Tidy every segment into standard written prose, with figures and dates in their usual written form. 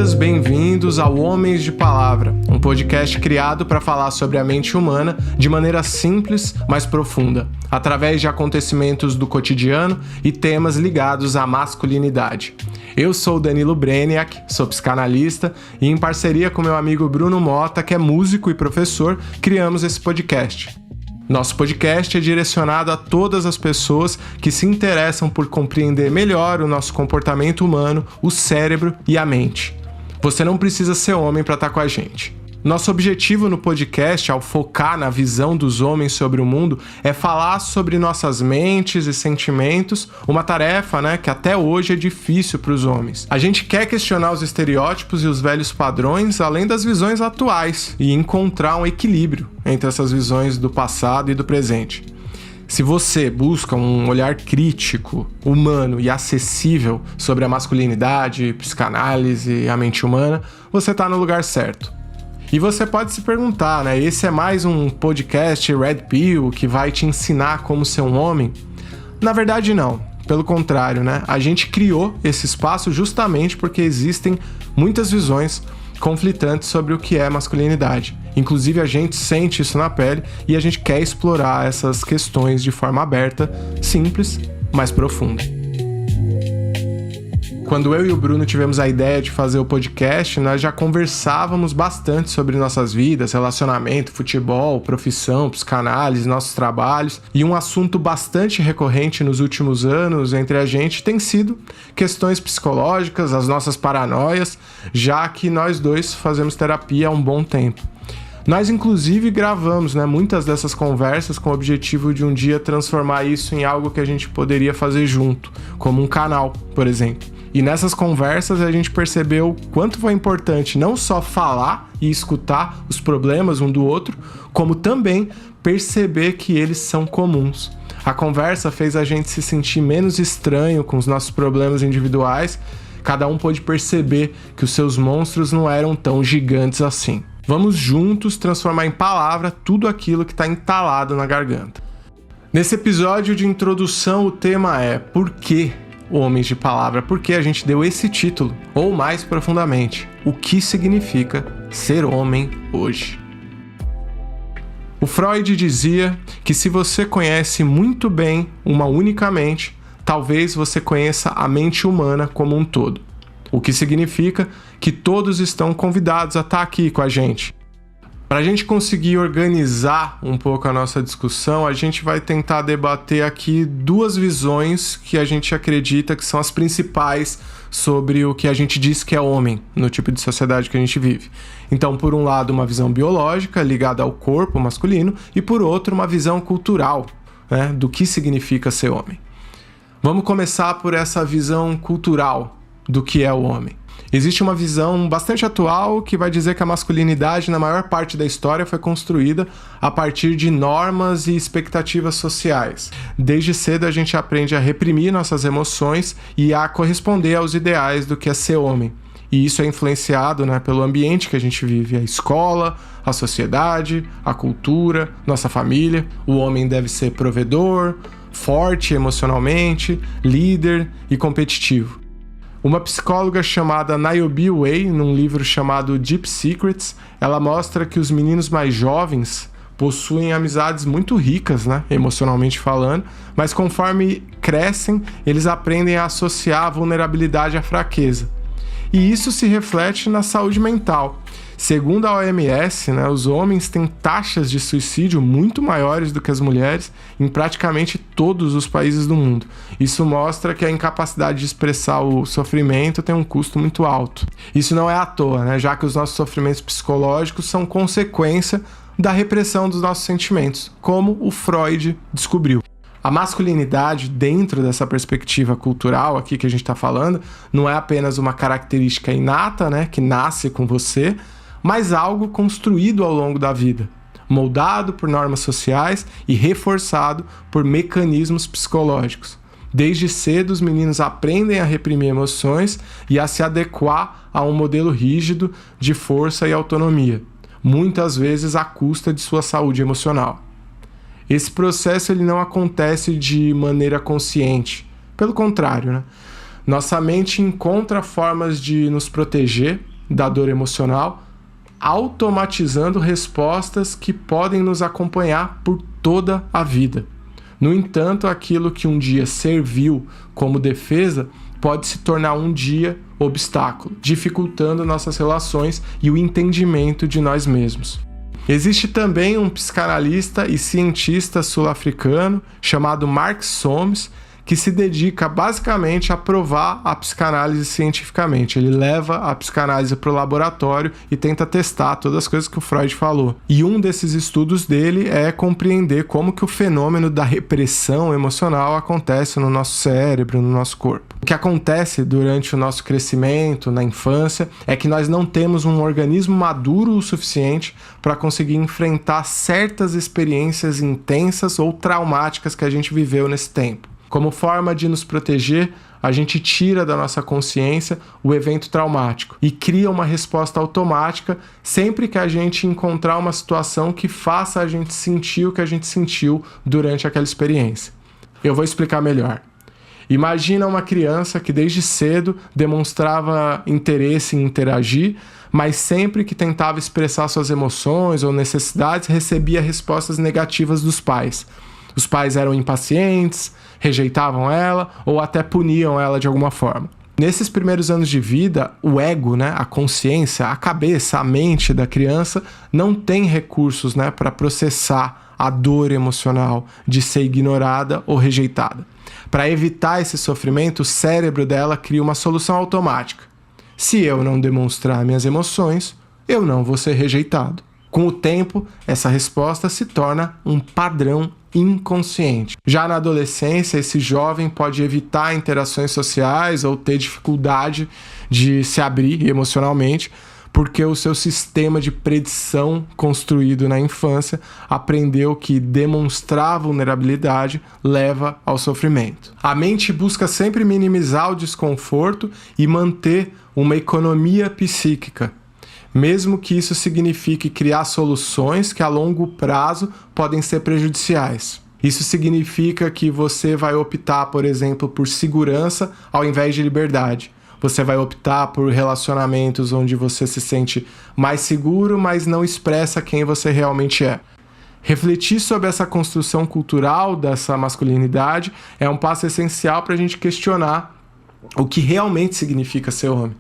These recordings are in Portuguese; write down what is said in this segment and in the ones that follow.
bem-vindas, bem-vindos ao Homens de Palavra, um podcast criado para falar sobre a mente humana de maneira simples, mas profunda, através de acontecimentos do cotidiano e temas ligados à masculinidade. Eu sou Danilo Breniak, sou psicanalista e em parceria com meu amigo Bruno Mota, que é músico e professor, criamos esse podcast. Nosso podcast é direcionado a todas as pessoas que se interessam por compreender melhor o nosso comportamento humano, o cérebro e a mente. Você não precisa ser homem para estar com a gente. Nosso objetivo no podcast, ao focar na visão dos homens sobre o mundo, é falar sobre nossas mentes e sentimentos, uma tarefa, que até hoje é difícil para os homens. A gente quer questionar os estereótipos e os velhos padrões, além das visões atuais, e encontrar um equilíbrio entre essas visões do passado e do presente. Se você busca um olhar crítico, humano e acessível sobre a masculinidade, psicanálise e a mente humana, você está no lugar certo. E você pode se perguntar, esse é mais um podcast Red Pill que vai te ensinar como ser um homem? Na verdade não, pelo contrário, a gente criou esse espaço justamente porque existem muitas visões conflitantes sobre o que é masculinidade. Inclusive a gente sente isso na pele e a gente quer explorar essas questões de forma aberta, simples, mas profunda. Quando eu e o Bruno tivemos a ideia de fazer o podcast, nós já conversávamos bastante sobre nossas vidas, relacionamento, futebol, profissão, psicanálise, nossos trabalhos. E um assunto bastante recorrente nos últimos anos entre a gente tem sido questões psicológicas, as nossas paranoias, já que nós dois fazemos terapia há um bom tempo. Nós, inclusive, gravamos muitas dessas conversas com o objetivo de um dia transformar isso em algo que a gente poderia fazer junto, como um canal, por exemplo. E nessas conversas a gente percebeu o quanto foi importante não só falar e escutar os problemas um do outro, como também perceber que eles são comuns. A conversa fez a gente se sentir menos estranho com os nossos problemas individuais, cada um pôde perceber que os seus monstros não eram tão gigantes assim. Vamos juntos transformar em palavra tudo aquilo que está entalado na garganta. Nesse episódio de introdução o tema é Por que Homens de Palavra? Por que a gente deu esse título? Ou mais profundamente, o que significa ser homem hoje? O Freud dizia que se você conhece muito bem uma única mente, talvez você conheça a mente humana como um todo. O que significa que todos estão convidados a estar aqui com a gente. Para a gente conseguir organizar um pouco a nossa discussão, a gente vai tentar debater aqui duas visões que a gente acredita que são as principais sobre o que a gente diz que é homem no tipo de sociedade que a gente vive. Então, por um lado, uma visão biológica ligada ao corpo masculino e, por outro, uma visão cultural, do que significa ser homem. Vamos começar por essa visão cultural do que é o homem. Existe uma visão bastante atual que vai dizer que a masculinidade, na maior parte da história, foi construída a partir de normas e expectativas sociais. Desde cedo a gente aprende a reprimir nossas emoções e a corresponder aos ideais do que é ser homem. E isso é influenciado pelo ambiente que a gente vive, a escola, a sociedade, a cultura, nossa família. O homem deve ser provedor, forte emocionalmente, líder e competitivo. Uma psicóloga chamada Niobe Way, num livro chamado Deep Secrets, ela mostra que os meninos mais jovens possuem amizades muito ricas, emocionalmente falando, mas conforme crescem, eles aprendem a associar a vulnerabilidade à fraqueza. E isso se reflete na saúde mental. Segundo a OMS, os homens têm taxas de suicídio muito maiores do que as mulheres em praticamente todos os países do mundo. Isso mostra que a incapacidade de expressar o sofrimento tem um custo muito alto. Isso não é à toa, já que os nossos sofrimentos psicológicos são consequência da repressão dos nossos sentimentos, como o Freud descobriu. A masculinidade, dentro dessa perspectiva cultural aqui que a gente está falando, não é apenas uma característica inata, que nasce com você, mas algo construído ao longo da vida, moldado por normas sociais e reforçado por mecanismos psicológicos. Desde cedo, os meninos aprendem a reprimir emoções e a se adequar a um modelo rígido de força e autonomia, muitas vezes à custa de sua saúde emocional. Esse processo ele não acontece de maneira consciente, pelo contrário, Nossa mente encontra formas de nos proteger, da dor emocional, automatizando respostas que podem nos acompanhar por toda a vida. No entanto, aquilo que um dia serviu como defesa pode se tornar um dia obstáculo, dificultando nossas relações e o entendimento de nós mesmos. Existe também um psicanalista e cientista sul-africano chamado Mark Solms, que se dedica basicamente a provar a psicanálise cientificamente. Ele leva a psicanálise para o laboratório e tenta testar todas as coisas que o Freud falou. E um desses estudos dele é compreender como que o fenômeno da repressão emocional acontece no nosso cérebro, no nosso corpo. O que acontece durante o nosso crescimento, na infância, é que nós não temos um organismo maduro o suficiente para conseguir enfrentar certas experiências intensas ou traumáticas que a gente viveu nesse tempo. Como forma de nos proteger, a gente tira da nossa consciência o evento traumático e cria uma resposta automática sempre que a gente encontrar uma situação que faça a gente sentir o que a gente sentiu durante aquela experiência. Eu vou explicar melhor. Imagina uma criança que desde cedo demonstrava interesse em interagir, mas sempre que tentava expressar suas emoções ou necessidades, recebia respostas negativas dos pais. Os pais eram impacientes, rejeitavam ela ou até puniam ela de alguma forma. Nesses primeiros anos de vida, o ego, a consciência, a cabeça, a mente da criança não tem recursos para processar a dor emocional de ser ignorada ou rejeitada. Para evitar esse sofrimento, o cérebro dela cria uma solução automática. Se eu não demonstrar minhas emoções, eu não vou ser rejeitado. Com o tempo, essa resposta se torna um padrão inconsciente. Já na adolescência, esse jovem pode evitar interações sociais ou ter dificuldade de se abrir emocionalmente, porque o seu sistema de predição construído na infância aprendeu que demonstrar vulnerabilidade leva ao sofrimento. A mente busca sempre minimizar o desconforto e manter uma economia psíquica, mesmo que isso signifique criar soluções que a longo prazo podem ser prejudiciais. Isso significa que você vai optar, por exemplo, por segurança ao invés de liberdade. Você vai optar por relacionamentos onde você se sente mais seguro, mas não expressa quem você realmente é. Refletir sobre essa construção cultural dessa masculinidade é um passo essencial para a gente questionar o que realmente significa ser homem.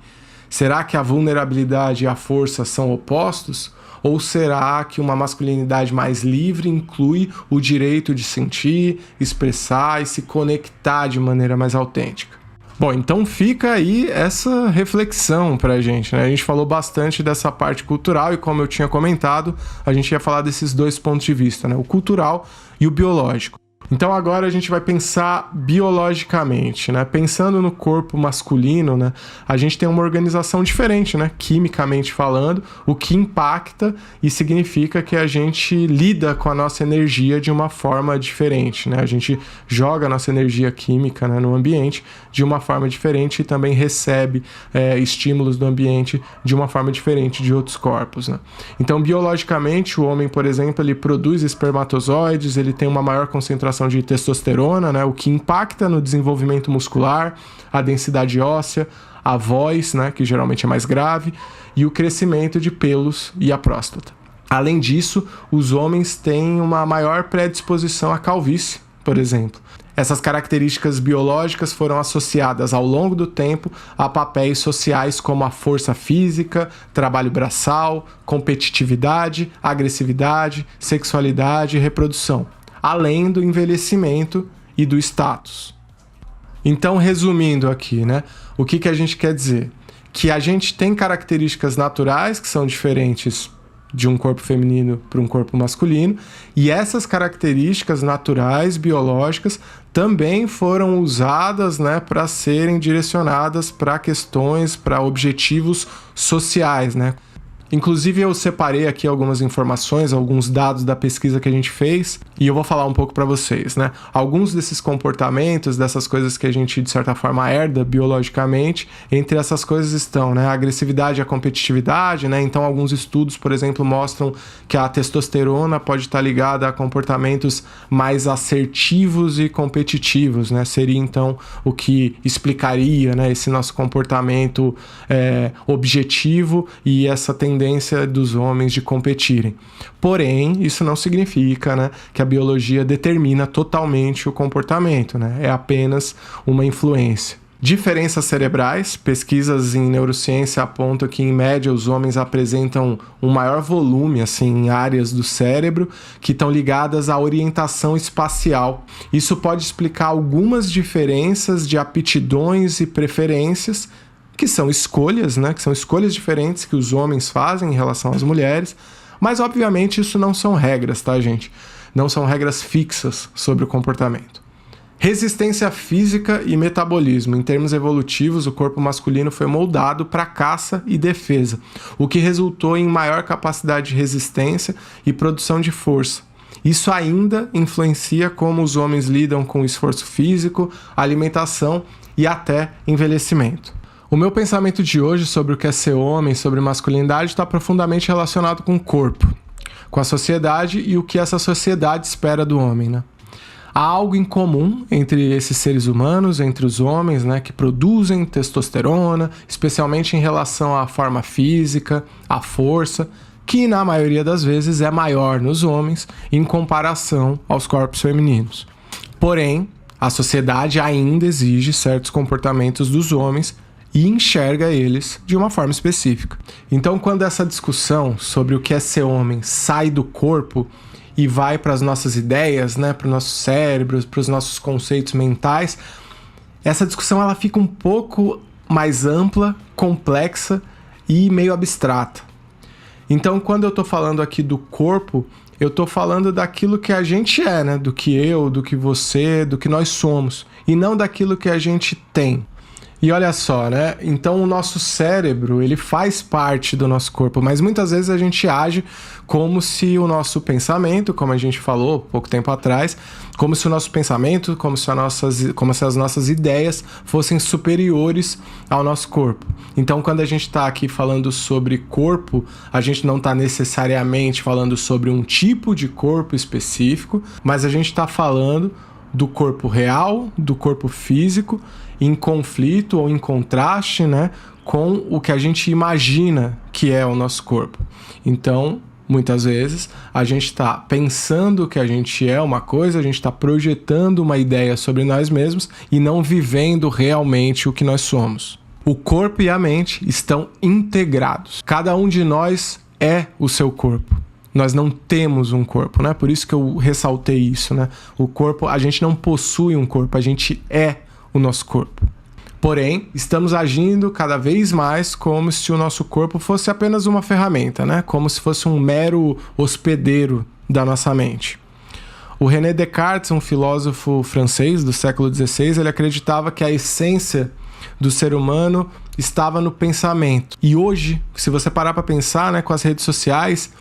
Será que a vulnerabilidade e a força são opostos? Ou será que uma masculinidade mais livre inclui o direito de sentir, expressar e se conectar de maneira mais autêntica? Bom, então fica aí essa reflexão pra gente, A gente falou bastante dessa parte cultural e, como eu tinha comentado, a gente ia falar desses dois pontos de vista, O cultural e o biológico. Então agora a gente vai pensar biologicamente, Pensando no corpo masculino, a gente tem uma organização diferente, Quimicamente falando, o que impacta e significa que a gente lida com a nossa energia de uma forma diferente, A gente joga a nossa energia química, no ambiente de uma forma diferente e também recebe estímulos do ambiente de uma forma diferente de outros corpos, Então, biologicamente, o homem, por exemplo, ele produz espermatozoides, ele tem uma maior concentração de testosterona, o que impacta no desenvolvimento muscular, a densidade óssea, a voz, que geralmente é mais grave, e o crescimento de pelos e a próstata. Além disso, os homens têm uma maior predisposição à calvície, por exemplo. Essas características biológicas foram associadas ao longo do tempo a papéis sociais como a força física, trabalho braçal, competitividade, agressividade, sexualidade e reprodução, além do envelhecimento e do status. Então, resumindo aqui, o que a gente quer dizer? Que a gente tem características naturais que são diferentes de um corpo feminino para um corpo masculino, e essas características naturais, biológicas, também foram usadas para serem direcionadas para questões, para objetivos sociais, Inclusive eu separei aqui algumas informações, alguns dados da pesquisa que a gente fez e eu vou falar um pouco para vocês, né? Alguns desses comportamentos, dessas coisas que a gente de certa forma herda biologicamente, entre essas coisas estão, né, a agressividade e a competitividade, né? Então alguns estudos, por exemplo, mostram que a testosterona pode estar ligada a comportamentos mais assertivos e competitivos, né? Seria então o que explicaria, né, esse nosso comportamento objetivo e essa tendência dos homens de competirem. Porém, isso não significa, né, que a biologia determina totalmente o comportamento, né? É apenas uma influência. Diferenças cerebrais. Pesquisas em neurociência apontam que, em média, os homens apresentam um maior volume, assim, em áreas do cérebro que estão ligadas à orientação espacial. Isso pode explicar algumas diferenças de aptidões e preferências, que são escolhas, né? Que são escolhas diferentes que os homens fazem em relação às mulheres, mas obviamente isso não são regras, tá, gente? Não são regras fixas sobre o comportamento. Resistência física e metabolismo. Em termos evolutivos, o corpo masculino foi moldado para caça e defesa, o que resultou em maior capacidade de resistência e produção de força. Isso ainda influencia como os homens lidam com o esforço físico, alimentação e até envelhecimento. O meu pensamento de hoje sobre o que é ser homem, sobre masculinidade, está profundamente relacionado com o corpo, com a sociedade e o que essa sociedade espera do homem, né? Há algo em comum entre esses seres humanos, entre os homens, né, que produzem testosterona, especialmente em relação à forma física, à força, que na maioria das vezes é maior nos homens em comparação aos corpos femininos. Porém, a sociedade ainda exige certos comportamentos dos homens e enxerga eles de uma forma específica. Então, quando essa discussão sobre o que é ser homem sai do corpo e vai para as nossas ideias, né, para o nosso cérebro, para os nossos conceitos mentais, essa discussão ela fica um pouco mais ampla, complexa e meio abstrata. Então, quando eu estou falando aqui do corpo, eu estou falando daquilo que a gente é, né, do que eu, do que você, do que nós somos, e não daquilo que a gente tem. E olha só, né? Então o nosso cérebro, ele faz parte do nosso corpo, mas muitas vezes a gente age como se o nosso pensamento, como a gente falou pouco tempo atrás, como se o nosso pensamento, como se as nossas ideias fossem superiores ao nosso corpo. Então quando a gente está aqui falando sobre corpo, a gente não está necessariamente falando sobre um tipo de corpo específico, mas a gente está falando do corpo real, do corpo físico, em conflito ou em contraste, né, com o que a gente imagina que é o nosso corpo. Então, muitas vezes, a gente está pensando que a gente é uma coisa, a gente está projetando uma ideia sobre nós mesmos e não vivendo realmente o que nós somos. O corpo e a mente estão integrados. Cada um de nós é o seu corpo. Nós não temos um corpo, né? Por isso que eu ressaltei isso, né? O corpo, a gente não possui um corpo, a gente é o nosso corpo. Porém, estamos agindo cada vez mais como se o nosso corpo fosse apenas uma ferramenta, né? Como se fosse um mero hospedeiro da nossa mente. O René Descartes, um filósofo francês do século XVI, ele acreditava que a essência do ser humano estava no pensamento. E hoje, se você parar para pensar, né, com as redes sociais,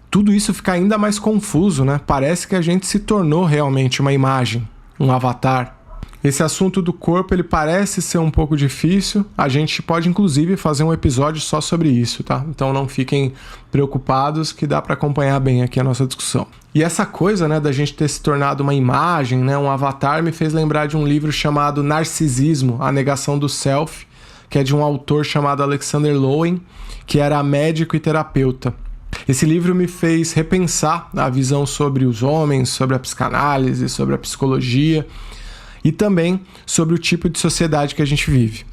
tudo isso fica ainda mais confuso, né? Parece que a gente se tornou realmente uma imagem, um avatar. Esse assunto do corpo, ele parece ser um pouco difícil. A gente pode, inclusive, fazer um episódio só sobre isso, tá? Então não fiquem preocupados que dá para acompanhar bem aqui a nossa discussão. E essa coisa, né, da gente ter se tornado uma imagem, né, um avatar, me fez lembrar de um livro chamado Narcisismo, A Negação do Self, que é de um autor chamado Alexander Lowen, que era médico e terapeuta. Esse livro me fez repensar a visão sobre os homens, sobre a psicanálise, sobre a psicologia e também sobre o tipo de sociedade que a gente vive.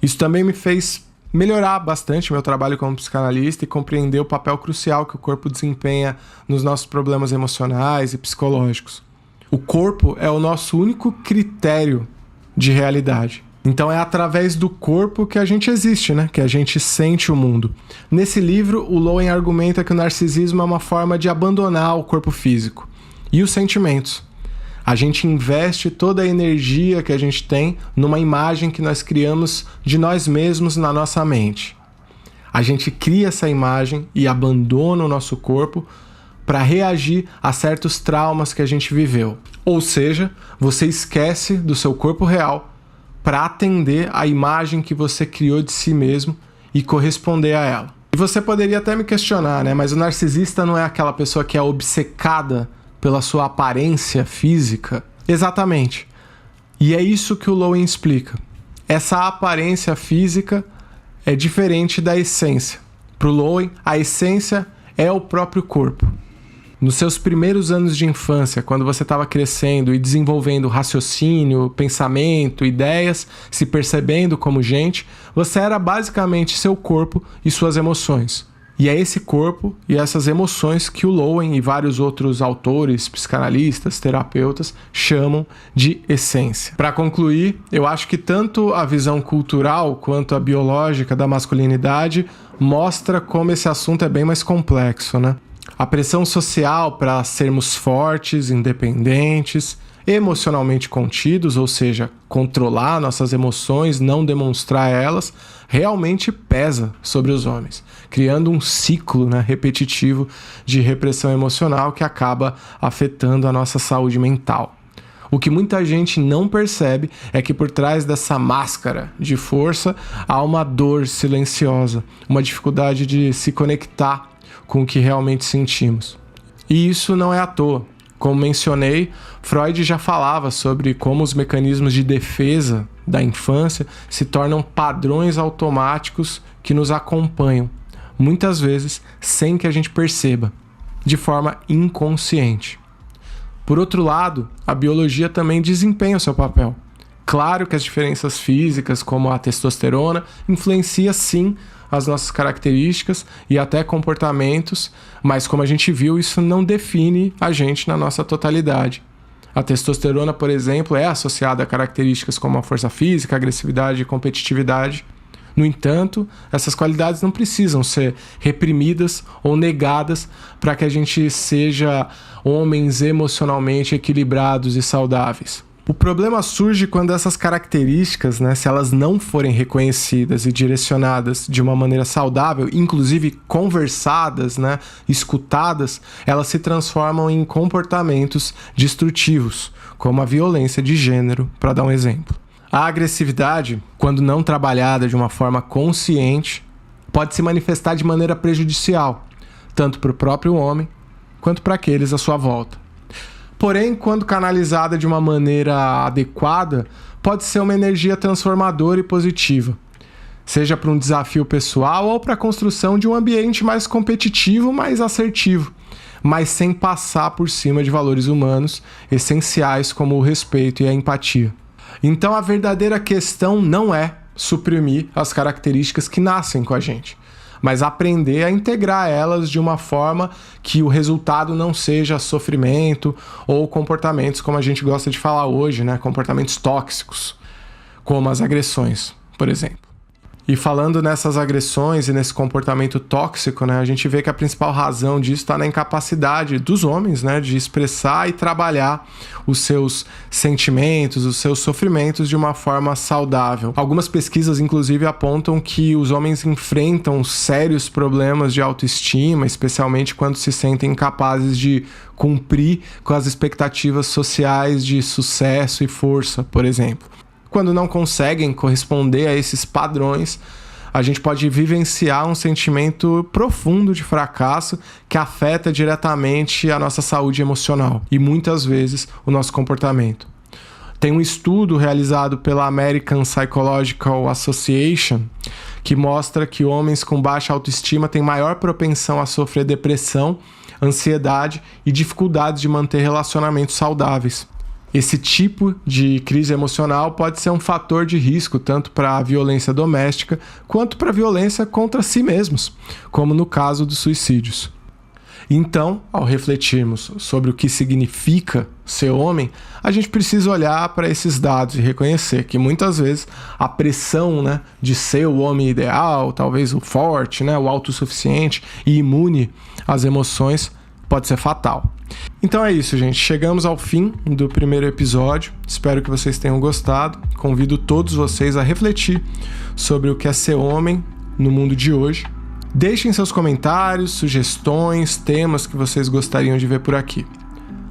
Isso também me fez melhorar bastante o meu trabalho como psicanalista e compreender o papel crucial que o corpo desempenha nos nossos problemas emocionais e psicológicos. O corpo é o nosso único critério de realidade. Então é através do corpo que a gente existe, né? Que a gente sente o mundo. Nesse livro, o Lowen argumenta que o narcisismo é uma forma de abandonar o corpo físico e os sentimentos. A gente investe toda a energia que a gente tem numa imagem que nós criamos de nós mesmos na nossa mente. A gente cria essa imagem e abandona o nosso corpo para reagir a certos traumas que a gente viveu. Ou seja, você esquece do seu corpo real para atender à imagem que você criou de si mesmo e corresponder a ela. E você poderia até me questionar, né? Mas o narcisista não é aquela pessoa que é obcecada pela sua aparência física? Exatamente. E é isso que o Lowen explica. Essa aparência física é diferente da essência. Para o Lowen, a essência é o próprio corpo. Nos seus primeiros anos de infância, quando você estava crescendo e desenvolvendo raciocínio, pensamento, ideias, se percebendo como gente, você era basicamente seu corpo e suas emoções. E é esse corpo e essas emoções que o Lowen e vários outros autores, psicanalistas, terapeutas chamam de essência. Para concluir, eu acho que tanto a visão cultural quanto a biológica da masculinidade mostra como esse assunto é bem mais complexo, né? A pressão social para sermos fortes, independentes, emocionalmente contidos, ou seja, controlar nossas emoções, não demonstrar elas, realmente pesa sobre os homens, criando um ciclo, né, repetitivo de repressão emocional que acaba afetando a nossa saúde mental. O que muita gente não percebe é que por trás dessa máscara de força há uma dor silenciosa, uma dificuldade de se conectar com o que realmente sentimos. E isso não é à toa. Como mencionei, Freud já falava sobre como os mecanismos de defesa da infância se tornam padrões automáticos que nos acompanham, muitas vezes sem que a gente perceba, de forma inconsciente. Por outro lado, a biologia também desempenha o seu papel. Claro que as diferenças físicas, como a testosterona, influenciam sim as nossas características e até comportamentos, mas como a gente viu, isso não define a gente na nossa totalidade. A testosterona, por exemplo, é associada a características como a força física, agressividade e competitividade. No entanto, essas qualidades não precisam ser reprimidas ou negadas para que a gente seja homens emocionalmente equilibrados e saudáveis. O problema surge quando essas características, né, se elas não forem reconhecidas e direcionadas de uma maneira saudável, inclusive conversadas, né, escutadas, elas se transformam em comportamentos destrutivos, como a violência de gênero, para dar um exemplo. A agressividade, quando não trabalhada de uma forma consciente, pode se manifestar de maneira prejudicial, tanto para o próprio homem quanto para aqueles à sua volta. Porém, quando canalizada de uma maneira adequada, pode ser uma energia transformadora e positiva, seja para um desafio pessoal ou para a construção de um ambiente mais competitivo, mais assertivo, mas sem passar por cima de valores humanos essenciais como o respeito e a empatia. Então, a verdadeira questão não é suprimir as características que nascem com a gente, mas aprender a integrar elas de uma forma que o resultado não seja sofrimento ou comportamentos, como a gente gosta de falar hoje, né? Comportamentos tóxicos, como as agressões, por exemplo. E falando nessas agressões e nesse comportamento tóxico, né, a gente vê que a principal razão disso está na incapacidade dos homens, né, de expressar e trabalhar os seus sentimentos, os seus sofrimentos de uma forma saudável. Algumas pesquisas, inclusive, apontam que os homens enfrentam sérios problemas de autoestima, especialmente quando se sentem incapazes de cumprir com as expectativas sociais de sucesso e força, por exemplo. Quando não conseguem corresponder a esses padrões, a gente pode vivenciar um sentimento profundo de fracasso que afeta diretamente a nossa saúde emocional e muitas vezes o nosso comportamento. Tem um estudo realizado pela American Psychological Association que mostra que homens com baixa autoestima têm maior propensão a sofrer depressão, ansiedade e dificuldades de manter relacionamentos saudáveis. Esse tipo de crise emocional pode ser um fator de risco tanto para a violência doméstica quanto para a violência contra si mesmos, como no caso dos suicídios. Então, ao refletirmos sobre o que significa ser homem, a gente precisa olhar para esses dados e reconhecer que muitas vezes a pressão, né, de ser o homem ideal, talvez o forte, né, o autossuficiente e imune às emoções, pode ser fatal. Então é isso, gente. Chegamos ao fim do primeiro episódio. Espero que vocês tenham gostado. Convido todos vocês a refletir sobre o que é ser homem no mundo de hoje Deixem seus comentários, sugestões, temas que vocês gostariam de ver por aqui.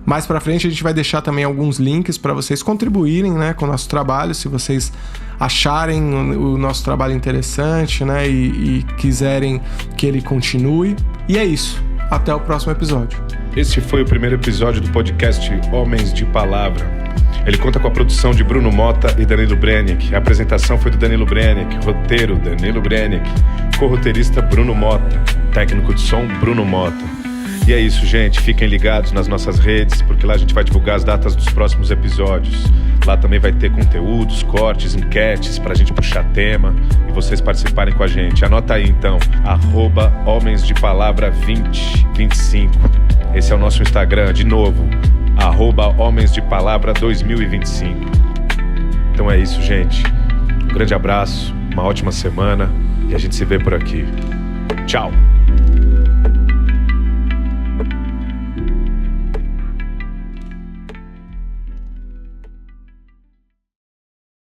Mais pra frente a gente vai deixar também alguns links para vocês contribuírem, né, com o nosso trabalho, se vocês acharem o nosso trabalho interessante, né, e quiserem que ele continue. E é isso. Até o próximo episódio. Esse foi o primeiro episódio do podcast Homens de Palavra. Ele conta com a produção de Bruno Mota e Danilo Brenick. A apresentação foi do Danilo Brenick, roteiro Danilo Brenick, co-roteirista Bruno Mota, técnico de som Bruno Mota. E é isso, gente. Fiquem ligados nas nossas redes, porque lá a gente vai divulgar as datas dos próximos episódios. Lá também vai ter conteúdos, cortes, enquetes pra gente puxar tema e vocês participarem com a gente. Anota aí então, @Homens de Palavra 2025. Esse é o nosso Instagram, de novo, @Homens de Palavra 2025. Então é isso, gente. Um grande abraço, uma ótima semana e a gente se vê por aqui. Tchau!